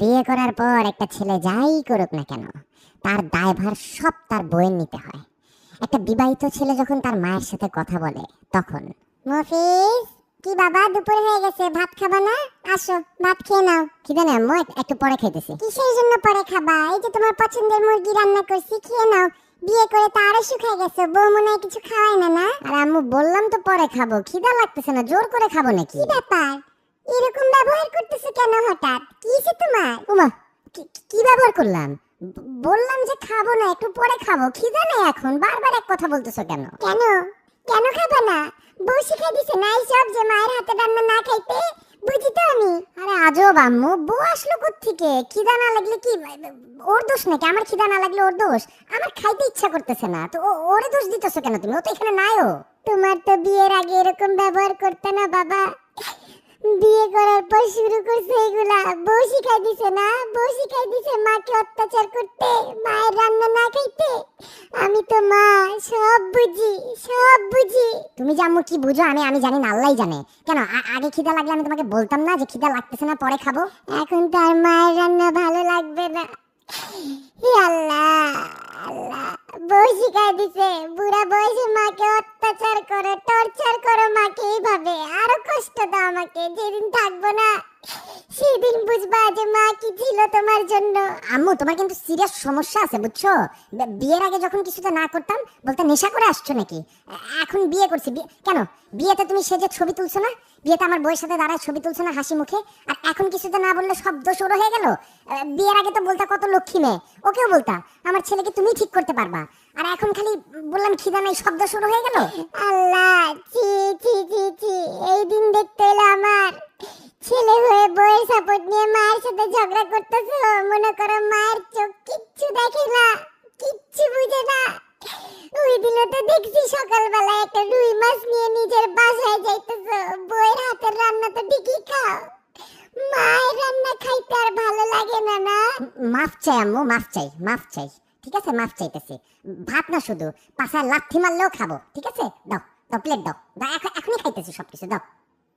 বিয়ে করার পর একটা ছেলে যাই করুক না কেন, তার দায়ভার সব তার বউয়ের নিতে হয়। একটা বিবাহিত ছেলে যখন তার মায়ের সাথে কথা বলে তখন, মফিজ, কি বাবা, দুপুর হয়ে গেছে, ভাত খাবা না? আসো, ভাত খেয়ে নাও। খিদে নেই আম্মু, একটু পরে খাইতেছি। কিসের জন্য পরে খাবা? এই যে তোমার পছন্দের মুরগি রান্না করছি, খেয়ে নাও। বিয়ে করে তো আরো শুকায় গেছে, বউ মনে হয় কিছু খাওয়ায় না। না আর আম্মু, বললাম তো পরে খাবো, খিদা লাগতেছে না, জোর করে খাবো নাকি? কি ব্যাপার, এরকম ব্যবহার করতেছো কেন হঠাৎ? কি হইছে তোমার? ওমা, কি ব্যবহার করলাম? বললাম যে খাবো না, একটু পরে খাবো, খিদা নেই এখন, বারবার এক কথা বলতেছো কেন? কেন কেন খাবে না? বউ শিখাই দিছে না এইসব, যে মায়ের হাতে রান্না না খাইতে? বুঝি তো আমি। আরে আজব আম্মু, বউ আসলো কোত্থেকে? খিদা না লাগলে কি ওর দোষ নাকি? আমার খিদা না লাগলে ওর দোষ? আমার খাইতে ইচ্ছা করতেছে না তো ওরে দোষ দিতেছো কেন তুমি? ও তো এখানে নাইও। তোমার তো বিয়ের আগে এরকম ব্যবহার করতে না বাবা, বিয়ে করার পর শুরু করছে এগুলা। বউ শিখাই দিছে না? বউ শিখাই দিছে মাকে অত্যাচার করতে, মায়ের রান্না না খাইতে। আমি তো মা, সব বুঝি, সব বুঝি। তুমি যে আম্মু কি বুঝো আমি জানি না, আল্লাহই জানে। কেন আগে খিদা লাগলে আমি তোমাকে বলতাম না যে খিদা লাগতেছে না, পরে খাবো? এখন তার মায়ের রান্না ভালো লাগবে না। হে আল্লাহ, আল্লাহ, বউ শিখাই দিছে বুড়া বয়সে মাকে অত্যাচার করো, টর্চার করো মাকে এইভাবে, আরো কষ্ট দাও আমাকে। যেদিন থাকবো না সেদিন বুঝবা যে মা কি ছিল তোমার জন্য। আম্মু, তোমার কিন্তু সিরিয়াস সমস্যা আছে বুঝছো? বিয়ের আগে যখন কিছুতে না করতাম বলতে নেশা করে আসছো নাকি? এখন বিয়ে করছি, কেন বিয়েতে তুমি সেজে ছবি তুলছো না? বিয়েতে আমার বউয়ের সাথে দাঁড়ায় ছবি তুলছো না হাসি মুখে? আর এখন কিছুতে না বললে সব দোষ ওর হয়ে গেল? বিয়ের আগে তো বলতা কত লক্ষ্মী মেয়ে, ওকেও বলতা আমার ছেলেকে তুমি ঠিক করতে পারবা, আর এখন খালি বললাম খিদা নাই, সব দোষ ওর হয়ে গেল। আল্লাহ, ছি ছি ছি ছি, এই দিন দেখতে এলো আমার। ছেলে হয়ে বউয়ের সাপোর্ট নিয়ে মায়ের সাথে ঝগড়া করতেছো, মনে করো মায়ের চোখ কিচ্ছু দেখে না, কিচ্ছু বুঝে না। ওই দিনও তো দেখছি সকালবেলা একটা রুই মাছ নিয়ে নিজের বাসায় যাইতেছো, বউয়ের হাতের রান্না তো ঠিকই খাও, মায়ের রান্না খাইতে আর ভালো লাগে না। না, মাফ চাই আম্মু, মাফ চাই, মাফ চাই। ঠিক আছে, মাফ চাইতেছি। ভাত না, শুধু পাছায় লাথি মারলেও খাবো। ঠিক আছে, দাও দাও, প্লেট দাও, এখনই খাইতেছি সবকিছু, দাও।